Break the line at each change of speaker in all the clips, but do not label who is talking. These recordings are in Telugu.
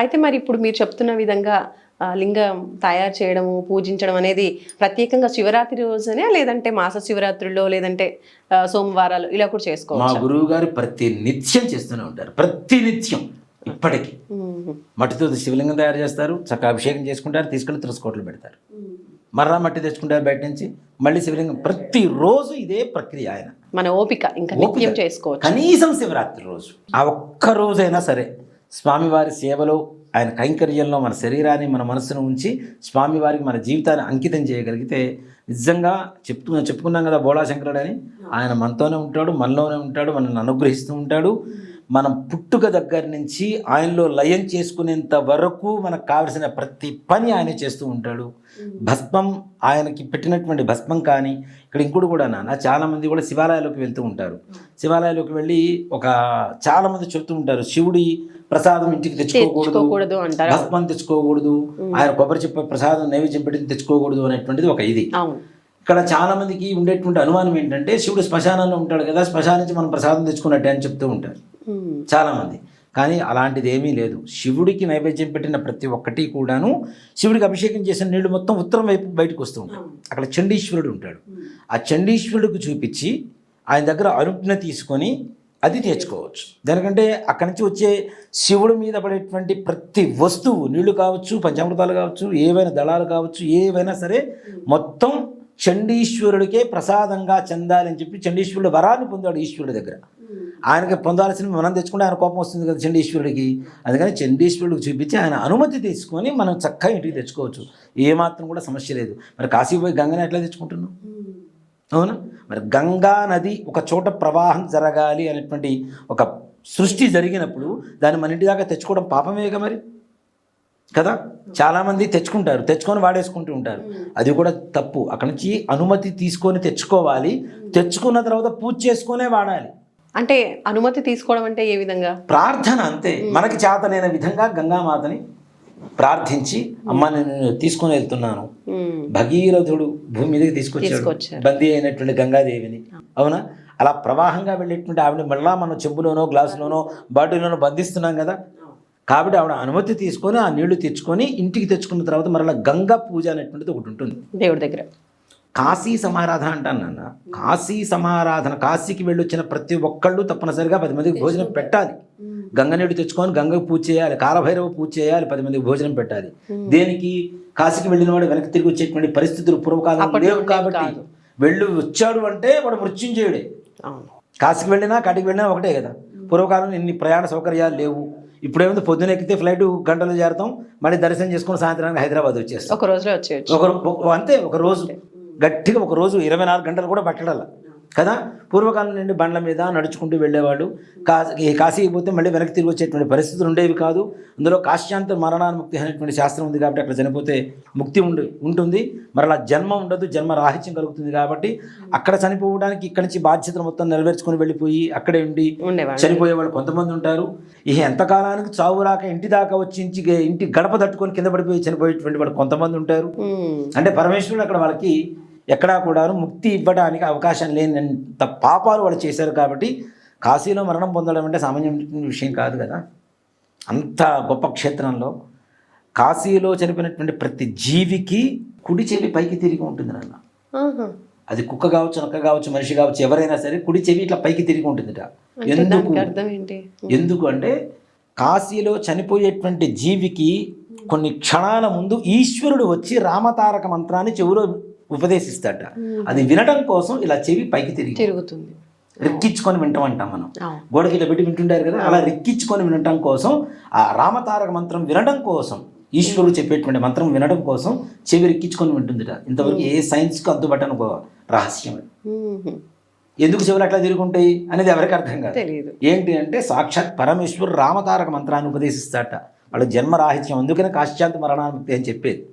అయితే మరి ఇప్పుడు మీరు చెప్తున్న విధంగా లింగం తయారు చేయడము పూజించడం అనేది ప్రత్యేకంగా శివరాత్రి రోజునే, లేదంటే మాస శివరాత్రుల్లో, లేదంటే సోమవారాలు ఇలా కూడా
మా
చేసుకోవచ్చు?
గురువు గారు ప్రతి నిత్యం చేస్తూనే ఉంటారు, ప్రతి నిత్యం ఇప్పటికీ. మట్టితో శివలింగం తయారు చేస్తారు, చక్కగా అభిషేకం చేసుకుంటారు, తీసుకెళ్ళి తులసికోటలు పెడతారు, మర్రా మట్టి తెచ్చుకుంటారు బయట నుంచి, మళ్ళీ శివలింగం. ప్రతిరోజు ఇదే ప్రక్రియ. ఆయన
మన ఓపిక ఇంకా నిత్యం చేసుకోవచ్చు.
కనీసం శివరాత్రి రోజు ఆ ఒక్క రోజైనా సరే స్వామివారి సేవలో, ఆయన కైంకర్యంలో మన శరీరాన్ని, మన మనసును ఉంచి స్వామివారికి మన జీవితాన్ని అంకితం చేయగలిగితే నిజంగా చెప్పుకున్నాం కదా బోళాశంకరుడు అని. ఆయన మనతోనే ఉంటాడు, మనలోనే ఉంటాడు, మనల్ని అనుగ్రహిస్తూ ఉంటాడు. మనం పుట్టుక దగ్గర నుంచి ఆయనలో లయం చేసుకునేంత వరకు మనకు కావలసిన ప్రతి పని ఆయన చేస్తూ ఉంటాడు. భస్మం, ఆయనకి పెట్టినటువంటి భస్మం కానీ, ఇక్కడ ఇంకోటి కూడా నాన్న, చాలామంది కూడా శివాలయాలకు వెళ్తూ ఉంటారు. శివాలయాలకు వెళ్ళి చాలామంది చెప్తూ ఉంటారు, శివుడి ప్రసాదం ఇంటికి తెచ్చుకోకూడదు, భస్మం తెచ్చుకోకూడదు, ఆయన కొబ్బరి చెప్ప ప్రసాదం నైవేద్యం పెట్టి తెచ్చుకోకూడదు అనేటువంటిది ఒక ఇది. ఇక్కడ చాలా మందికి ఉండేటువంటి అనుమానం ఏంటంటే, శివుడు శ్మశానంలో ఉంటాడు కదా, శ్మశానం నుంచి మనం ప్రసాదం తెచ్చుకున్నట్టే అని చెప్తూ ఉంటారు చాలామంది. కానీ అలాంటిది ఏమీ లేదు. శివుడికి నైవేద్యం పెట్టిన ప్రతి ఒక్కటి కూడాను, శివుడికి అభిషేకం చేసిన నీళ్లు మొత్తం ఉత్తరం వైపు బయటకు వస్తూ ఉంటాయి. అక్కడ చండీశ్వరుడు ఉంటాడు. ఆ చండీశ్వరుడికి చూపించి ఆయన దగ్గర అనుజ్ఞ తీసుకొని అది తెచ్చుకోవచ్చు. దానికంటే అక్కడి నుంచి వచ్చే శివుడి మీద పడేటువంటి ప్రతి వస్తువు, నీళ్లు కావచ్చు, పంచామృతాలు కావచ్చు, ఏవైనా దళాలు కావచ్చు, ఏవైనా సరే మొత్తం చండీశ్వరుడికే ప్రసాదంగా చెందాలని చెప్పి చండీశ్వరుడు వరాన్ని పొందాడు ఈశ్వరుడి దగ్గర. ఆయనకి పొందాల్సిన మనం తెచ్చుకుంటే ఆయన కోపం వస్తుంది కదా చండీశ్వరుడికి. అందుకని చండీశ్వరుడికి చూపించి ఆయన అనుమతి తీసుకొని మనం చక్కగా ఇంటికి తెచ్చుకోవచ్చు, ఏమాత్రం కూడా సమస్య లేదు. మరి కాశీ పోయి గంగని ఎట్లా తెచ్చుకుంటున్నాం? అవునా? మరి గంగా నది ఒక చోట ప్రవాహం జరగాలి అనేటువంటి ఒక సృష్టి జరిగినప్పుడు దాన్ని మన ఇంటి దాకా తెచ్చుకోవడం పాపమేగా మరి, కదా. చాలామంది తెచ్చుకుంటారు, తెచ్చుకొని వాడేసుకుంటూ ఉంటారు, అది కూడా తప్పు. అక్కడి నుంచి అనుమతి తీసుకొని తెచ్చుకోవాలి, తెచ్చుకున్న తర్వాత పూజ చేసుకునే వాడాలి.
అంటే అనుమతి తీసుకోవడం అంటే ఏ విధంగా? ప్రార్థన
అంతే. మనకి చేతనైన విధంగా గంగామాతని ప్రార్థించి, అమ్మ నేను తీసుకొని వెళ్తున్నాను, భగీరథుడు భూమి మీదకి తీసుకొచ్చాడు బందీ అయినటువంటి గంగాదేవిని, అవునా? అలా ప్రవాహంగా వెళ్ళేటువంటి ఆవిడ మళ్ళా మనం చెంబులోనో గ్లాసులోనో బాటిల్లోనో బంధిస్తున్నాం కదా. కాబట్టి ఆవిడ అనుమతి తీసుకొని ఆ నీళ్లు తెచ్చుకొని ఇంటికి తెచ్చుకున్న తర్వాత మరలా గంగా పూజ అనేటువంటిది ఒకటి ఉంటుంది
దేవుడి దగ్గర.
కాశీ సమారాధన అంటాను నాన్న. కాశీ సమారాధన, కాశీకి వెళ్ళొచ్చిన ప్రతి ఒక్కళ్ళు తప్పనిసరిగా 10 మందికి భోజనం పెట్టాలి. గంగ నీళ్ళు తెచ్చుకొని గంగకు పూజ చేయాలి, కాలభైరవ పూజ చేయాలి, 10 మందికి భోజనం పెట్టాలి. దేనికి? కాశీకి వెళ్ళిన వాడు వెనక్కి తిరిగి వచ్చేటువంటి పరిస్థితులు పూర్వకాలంలో లేవు కాబట్టి, వచ్చాడు అంటే వాడు మృత్యుంజయుడే. కాశీకి వెళ్ళినా కాటికి వెళ్ళినా ఒకటే కదా. పూర్వకాలంలో ఇన్ని ప్రయాణ సౌకర్యాలు లేవు. ఇప్పుడేముంది, పొద్దున ఎక్కితే ఫ్లైట్ గంటలు చేరుతాం, మళ్ళీ దర్శనం చేసుకుని సాయంత్రానికి హైదరాబాద్ వచ్చేస్తాం.
ఒక రోజులో వచ్చేయచ్చు.
అంతే, ఒక రోజు గట్టిగా, ఒక రోజు 24 గంటలు కూడా పట్టడాల కదా. పూర్వకాలం నుండి బండ్ల మీద నడుచుకుంటూ వెళ్ళేవాళ్ళు. కాశీకి పోతే మళ్ళీ వెనక్కి తిరిగి వచ్చేటువంటి పరిస్థితులు ఉండేవి కాదు. అందులో కాశ్యాంత మరణాన్ముక్తి అనేటువంటి శాస్త్రం ఉంది కాబట్టి అక్కడ చనిపోతే ముక్తి ఉంటుంది, మరలా జన్మ ఉండదు, జన్మ రాహిత్యం కలుగుతుంది. కాబట్టి అక్కడ చనిపోవడానికి ఇక్కడి నుంచి బాధ్యతలు మొత్తం నెరవేర్చుకొని వెళ్ళిపోయి అక్కడే ఉండి చనిపోయేవాళ్ళు కొంతమంది ఉంటారు. ఇక ఎంతకాలానికి చావు రాక ఇంటి దాకా వచ్చి ఇంటి గడప తట్టుకొని కింద పడిపోయి చనిపోయేటువంటి వాళ్ళు కొంతమంది ఉంటారు. అంటే పరమేశ్వరుడు అక్కడ వాళ్ళకి ఎక్కడా కూడా ముక్తి ఇవ్వడానికి అవకాశం లేనంత పాపాలు వాళ్ళు చేశారు. కాబట్టి కాశీలో మరణం పొందడం అంటే సామాన్యమైన విషయం కాదు కదా. అంత గొప్ప క్షేత్రంలో కాశీలో చనిపోయినటువంటి ప్రతి జీవికి కుడి చెవి పైకి తిరిగి ఉంటుంది నాన్న. అది కుక్క కావచ్చు, నక్క కావచ్చు, మనిషి కావచ్చు, ఎవరైనా సరే కుడి చెవి ఇట్లా పైకి తిరిగి ఉంటుందిట. ఎందుకు అంటే కాశీలో చనిపోయేటువంటి జీవికి కొన్ని క్షణాల ముందు ఈశ్వరుడు వచ్చి రామతారక మంత్రాన్ని చెవిలో ఉపదేశిస్తాట. అది వినడం కోసం ఇలా చెవి పైకి తిరుగుతుంది. రెక్కించుకొని వింటామంటాం మనం. గోడకి ఇలా పెట్టి వింటుంటారు కదా, అలా రెక్కించుకొని వినటం కోసం, ఆ రామతారక మంత్రం వినడం కోసం, ఈశ్వరుడు చెప్పేటువంటి మంత్రం వినడం కోసం చెవి రెక్కించుకొని వింటుందిట. ఇంతవరకు ఏ సైన్స్కి అందుబట్టని ఒక రహస్యం. ఎందుకు చెవులు అట్లా తిరుగుంటాయి అనేది ఎవరికి అర్థం కాదు. ఏంటి అంటే సాక్షాత్ పరమేశ్వరుడు రామతారక మంత్రాన్ని ఉపదేశిస్తాట. వాళ్ళ జన్మరాహిత్యం, అందుకనే కాశ్యాంత మరణాన్ముక్తి అని చెప్పేది.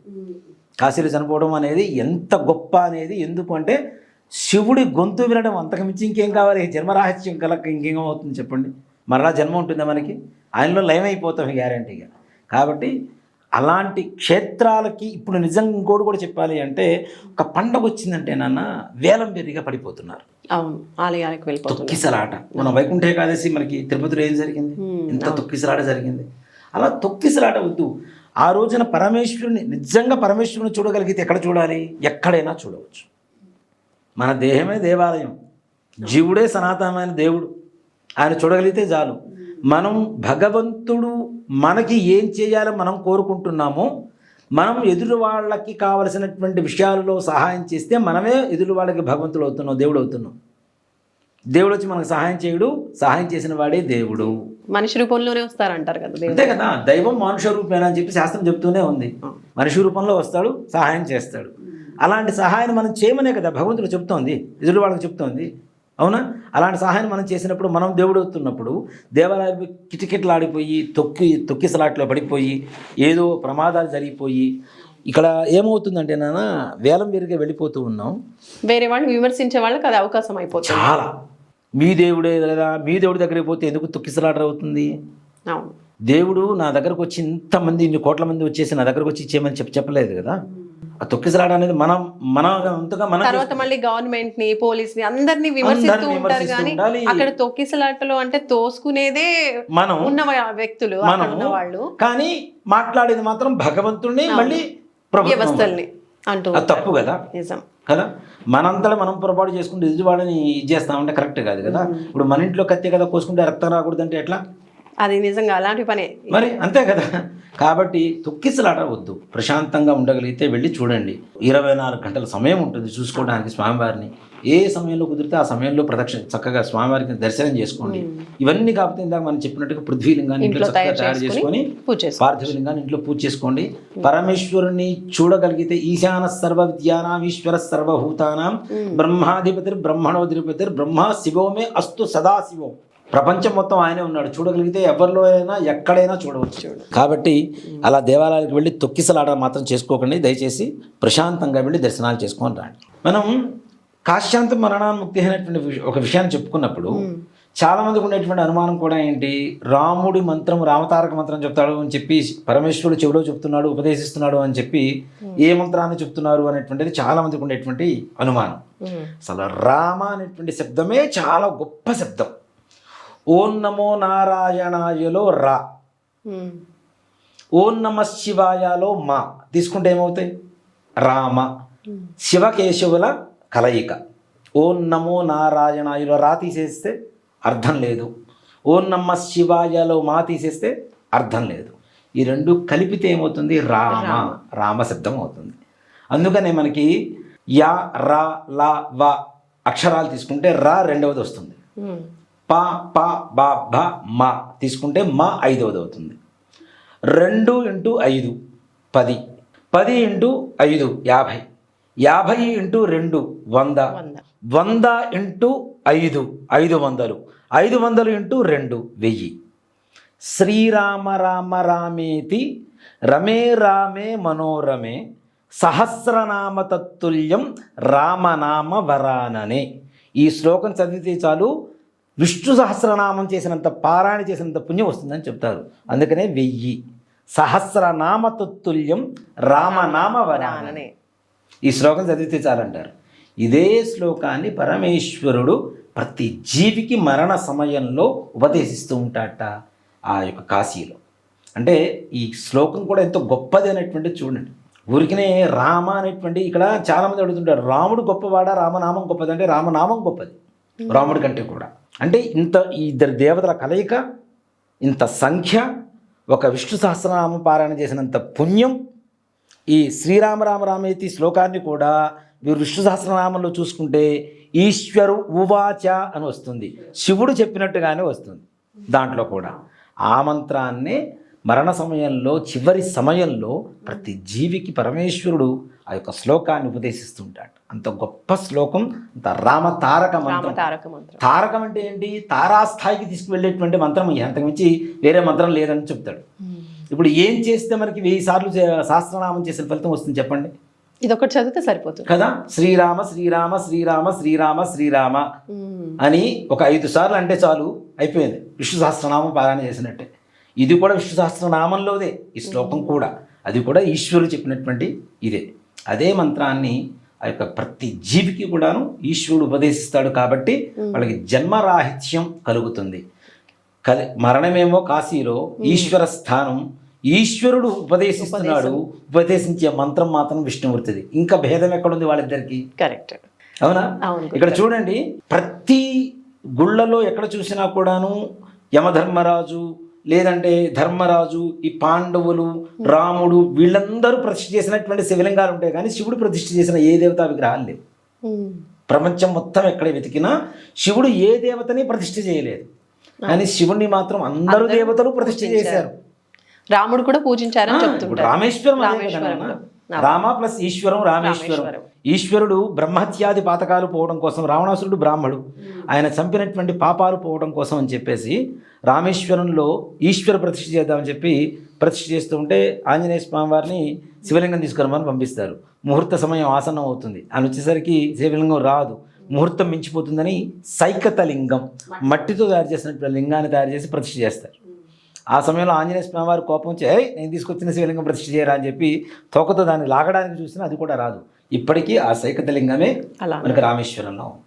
కాశీలో చనిపోవడం అనేది ఎంత గొప్ప అనేది ఎందుకు అంటే శివుడి గొంతు వినడం, అంతకుమించి ఇంకేం కావాలి? జన్మరాహిత్యం కలక ఇంకేమవుతుంది చెప్పండి? మరలా జన్మ ఉంటుందా మనకి? ఆయనలో లయమైపోతాం గ్యారంటీగా. కాబట్టి అలాంటి క్షేత్రాలకి ఇప్పుడు నిజంగా ఇంకోటి కూడా చెప్పాలి అంటే, ఒక పండగ వచ్చిందంటే నాన్న వేలం బెరిగా పడిపోతున్నారు.
అవును, ఆలయాలకు వెళ్ళిపోతున్నారు.
తొక్కిసలాట. మన వైకుంఠ ఏకాదశి మనకి తిరుపతిలో ఏం జరిగింది? ఎంత తొక్కిసలాట జరిగింది. అలా తొక్కిసలాట వద్దు. ఆ రోజున పరమేశ్వరుని నిజంగా పరమేశ్వరుని చూడగలిగితే ఎక్కడ చూడాలి? ఎక్కడైనా చూడవచ్చు. మన దేహమే దేవాలయం, జీవుడే సనాతనమైన దేవుడు. ఆయన చూడగలిగితే చాలు. మనం భగవంతుడు మనకి ఏం చేయాలో మనం కోరుకుంటున్నామో, మనం ఎదురు వాళ్ళకి కావలసినటువంటి విషయాలలో సహాయం చేస్తే మనమే ఎదురు వాళ్ళకి భగవంతుడు అవుతున్నాం, దేవుడు అవుతున్నాం. దేవుడు వచ్చి మనకు సహాయం చేయడు, సహాయం చేసిన వాడే దేవుడు.
మనిషి రూపంలోనే వస్తారంటారు కదా దేవుడు.
అంతే కదా, దైవం మనుష్య రూపేనా అని చెప్పి శాస్త్రం చెప్తూనే ఉంది. మనిషి రూపంలో వస్తాడు, సహాయం చేస్తాడు. అలాంటి సహాయాన్ని మనం చేయమనే కదా భగవంతుడు చెప్తోంది, ఎదురు వాళ్ళకి చెప్తోంది. అవునా? అలాంటి సహాయం మనం చేసినప్పుడు మనం దేవుడు అవుతున్నప్పుడు దేవాలయాలు కిటకిటలాడిపోయి తొక్కిసలాట్లో పడిపోయి ఏదో ప్రమాదాలు జరిగిపోయి ఇక్కడ ఏమవుతుందంటే నాన్న వేలం వేరుగా వెళ్ళిపోతూ ఉన్నాం.
వేరే వాళ్ళు విమర్శించే వాళ్ళకి అది అవకాశం అయిపోతుంది.
చాలా మీ దేవుడే కదా, మీ దేవుడి దగ్గరికి పోతే ఎందుకు తొక్కిసలాట అవుతుంది?
అవును,
దేవుడు నా దగ్గరకు వచ్చి ఇంతమంది ఇన్ని కోట్ల మంది వచ్చేసి నా దగ్గరకు వచ్చి ఇచ్చేయమని చెప్పలేదు కదా. ఆ తొక్కిసలాట అనేది మన అంతగా మన
తర్వాత మళ్ళీ గవర్నమెంట్ ని, పోలీస్ ని అందరినీ విమర్శిస్తూ ఉంటారు. కానీ అక్కడ తొక్కిసలాటలో అంటే తోసుకునేదే మనం ఉన్న వ్యక్తులు, ఉన్న వాళ్ళు.
కానీ మాట్లాడేది మాత్రం భగవంతుడిని, మళ్ళీ
వ్యవస్థల్ని అంటూ.
అది తప్పు కదా,
నిజం
కదా. మనంతలో మనం పొరపాటు చేసుకుంటే ఎదుటివాడిని ఇది చేస్తామంటే కరెక్ట్ కాదు కదా. ఇప్పుడు మన ఇంట్లో కత్తి కదా కోసుకుంటే రక్తం రాకూడదంటే ఎట్లా?
అది నిజంగా అలాంటి పనే
మరి, అంతే కదా. కాబట్టి తొక్కిసలాట వద్దు. ప్రశాంతంగా ఉండగలిగితే వెళ్ళి చూడండి. 24 గంటల సమయం ఉంటుంది చూసుకోవడానికి స్వామివారిని. ఏ సమయంలో కుదిరితే ఆ సమయంలో ప్రదక్షిణ చక్కగా స్వామివారికి దర్శనం చేసుకోండి. ఇవన్నీ కాకపోతే ఇందాక మనం చెప్పినట్టుగా పృథ్వీలింగాన్ని ఇంట్లో చక్కగా తయారు చేసుకొని పార్థివలింగాన్ని ఇంట్లో పూజ చేసుకోండి. పరమేశ్వరుని చూడగలిగితే ఈశాన సర్వ విద్యానాం ఈశ్వర సర్వభూతానాం బ్రహ్మాధిపతిర్ బ్రహ్మణోధిపతిర్ బ్రహ్మ శివోమే అస్తు సదాశివం. ప్రపంచం మొత్తం ఆయనే ఉన్నాడు. చూడగలిగితే ఎవరిలో అయినా ఎక్కడైనా చూడవచ్చు. కాబట్టి అలా దేవాలయాలకు వెళ్ళి తొక్కిసలాట మాత్రం చేసుకోకండి. దయచేసి ప్రశాంతంగా వెళ్ళి దర్శనాలు చేసుకొని రండి. మనం కాశ్యాంత మరణాన్ముక్తి అయినటువంటి ఒక విషయాన్ని చెప్పుకున్నప్పుడు చాలా మందికి ఉండేటువంటి అనుమానం కూడా ఏంటి, రాముడి మంత్రం రామతారక మంత్రం చెప్తాడు అని చెప్పి పరమేశ్వరుడు చెవిలో చెప్తున్నాడు, ఉపదేశిస్తున్నాడు అని చెప్పి ఏ మంత్రాన్ని చెప్తున్నారు అనేటువంటిది చాలా మందికి ఉండేటువంటి అనుమానం. అసలు రామ అనేటువంటి శబ్దమే చాలా గొప్ప శబ్దం. ఓం నమో నారాయణాయలో రా, ఓం నమ శివాయలో మా తీసుకుంటే ఏమవుతాయి? రామ శివకేశవుల కలయిక. ఓం నమో నారాయణాయలో రా తీసేస్తే అర్థం లేదు, ఓం నమ శివాయలో మా తీసేస్తే అర్థం లేదు. ఈ రెండు కలిపితే ఏమవుతుంది? రామ, రామ శబ్దం అవుతుంది. అందుకనే మనకి యా రా లా వా అక్షరాలు తీసుకుంటే రా రెండవది వస్తుంది. పా పా బా బా మా తీసుకుంటే మా ఐదవది అవుతుంది. 2 × 5 10, 10 × 5 50, 50 × 2 100, 100 × 5 500, 500 × 2 1000. శ్రీరామ రామ రామేతి రమే రామే మనోరమే సహస్రనామ తత్తుల్యం రామనామ వరాననే. ఈ శ్లోకం చదివితే చాలు విష్ణు సహస్రనామం చేసినంత పారాయణ చేసినంత పుణ్యం వస్తుందని చెప్తారు. అందుకనే 1000 సహస్రనామ తత్తుల్యం రామనామ వరాననే ఈ శ్లోకం చదివితే చాలంటారు. ఇదే శ్లోకాన్ని పరమేశ్వరుడు ప్రతి జీవికి మరణ సమయంలో ఉపదేశిస్తూ ఉంటాడట ఆ యొక్క కాశీలో. అంటే ఈ శ్లోకం కూడా ఎంతో గొప్పది అనేటువంటిది చూడండి. ఊరికినే రామ అనేటువంటి ఇక్కడ చాలామంది అడుగుతుంటారు, రాముడు గొప్పవాడా రామనామం గొప్పది అంటే రామనామం గొప్పది రాముడి కంటే కూడా. అంటే ఇంత ఈ ఇద్దరు దేవతల కలయిక, ఇంత సంఖ్య, ఒక విష్ణు సహస్రనామం పారాయణ చేసినంత పుణ్యం. ఈ శ్రీరామ రామ రామేతి శ్లోకాన్ని కూడా మీరు విష్ణు సహస్రనామంలో చూసుకుంటే ఈశ్వరు ఉవాచ అని వస్తుంది, శివుడు చెప్పినట్టుగానే వస్తుంది దాంట్లో కూడా. ఆ మంత్రాన్నే మరణ సమయంలో చివరి సమయంలో ప్రతి జీవికి పరమేశ్వరుడు ఆ యొక్క శ్లోకాన్ని ఉపదేశిస్తుంటాడు. అంత గొప్ప శ్లోకం, అంత రామ తారక మంత్రం. తారకం అంటే ఏంటి? తారాస్థాయికి తీసుకువెళ్ళేటువంటి మంత్రం. అంతకుమించి వేరే మంత్రం లేదని చెప్తాడు. ఇప్పుడు ఏం చేస్తే మనకి 1000 సార్లు సహస్రనామం చేసిన ఫలితం వస్తుంది చెప్పండి?
ఇదొకటి చదివితే సరిపోతుంది
కదా. శ్రీరామ శ్రీరామ శ్రీరామ శ్రీరామ శ్రీరామ అని ఒక 5 సార్లు అంటే చాలు, అయిపోయింది, విష్ణు సహస్రనామం పారాయణ చేసినట్టే. ఇది కూడా విష్ణు సహస్రనామంలోదే ఈ శ్లోకం కూడా. అది కూడా ఈశ్వరుడు చెప్పినటువంటి ఇదే. అదే మంత్రాన్ని ఆ యొక్క ప్రతి జీవికి కూడాను ఈశ్వరుడు ఉపదేశిస్తాడు. కాబట్టి వాళ్ళకి జన్మరాహిత్యం కలుగుతుంది. మరణమేమో కాశీలో, ఈశ్వర స్థానం, ఈశ్వరుడు ఉపదేశిస్తున్నాడు, ఉపదేశించే మంత్రం మాత్రం విష్ణుమూర్తిది. ఇంకా భేదం ఎక్కడుంది వాళ్ళిద్దరికి?
కరెక్ట్.
అవునా?
అవును.
ఇక్కడ చూడండి, ప్రతి గుళ్ళలో ఎక్కడ చూసినా కూడాను యమధర్మరాజు లేదంటే ధర్మరాజు, ఈ పాండవులు, రాముడు, వీళ్ళందరూ ప్రతిష్ఠ చేసినటువంటి శివలింగాలు ఉంటాయి, కానీ శివుడు ప్రతిష్ఠ చేసిన ఏ దేవతా విగ్రహాలు లేవు. ప్రపంచం మొత్తం ఎక్కడ వెతికినా శివుడు ఏ దేవతని ప్రతిష్ఠ చేయలేదు, కానీ శివుణ్ణి మాత్రం అందరూ దేవతలు ప్రతిష్ఠ చేశారు.
రాముడు కూడా పూజించారని
ఇప్పుడు
చెప్తుంటారు.
రామేశ్వరం అదే కదా నాన్న. రామ ప్లస్ ఈశ్వరం రామేశ్వరం. ఈశ్వరుడు బ్రహ్మహత్యాది పాతకాలు పోవడం కోసం, రావణాసురుడు బ్రాహ్మడు, ఆయన చంపినటువంటి పాపాలు పోవడం కోసం అని చెప్పేసి రామేశ్వరంలో ఈశ్వర ప్రతిష్ఠ చేద్దామని చెప్పి ప్రతిష్ఠ చేస్తూ ఉంటే ఆంజనేయ స్వామి వారిని శివలింగం తీసుకురమ్మని పంపిస్తారు. ముహూర్త సమయం ఆసన్నం అవుతుంది, ఆయన వచ్చేసరికి శివలింగం రాదు, ముహూర్తం మించిపోతుందని సైకత లింగం, మట్టితో తయారు చేసినటువంటి లింగాన్ని తయారు చేసి ప్రతిష్ఠ చేస్తారు. ఆ సమయంలో ఆంజనేయ స్వామి వారి కోపం వచ్చి, నేను తీసుకొచ్చిన శివలింగం ప్రతిష్ఠ చేయరా అని చెప్పి తోకతో దాన్ని లాగడానికి చూసినా అది కూడా రాదు. ఇప్పటికీ ఆ సైకత లింగమే మనకి రామేశ్వరంలో ఉంది.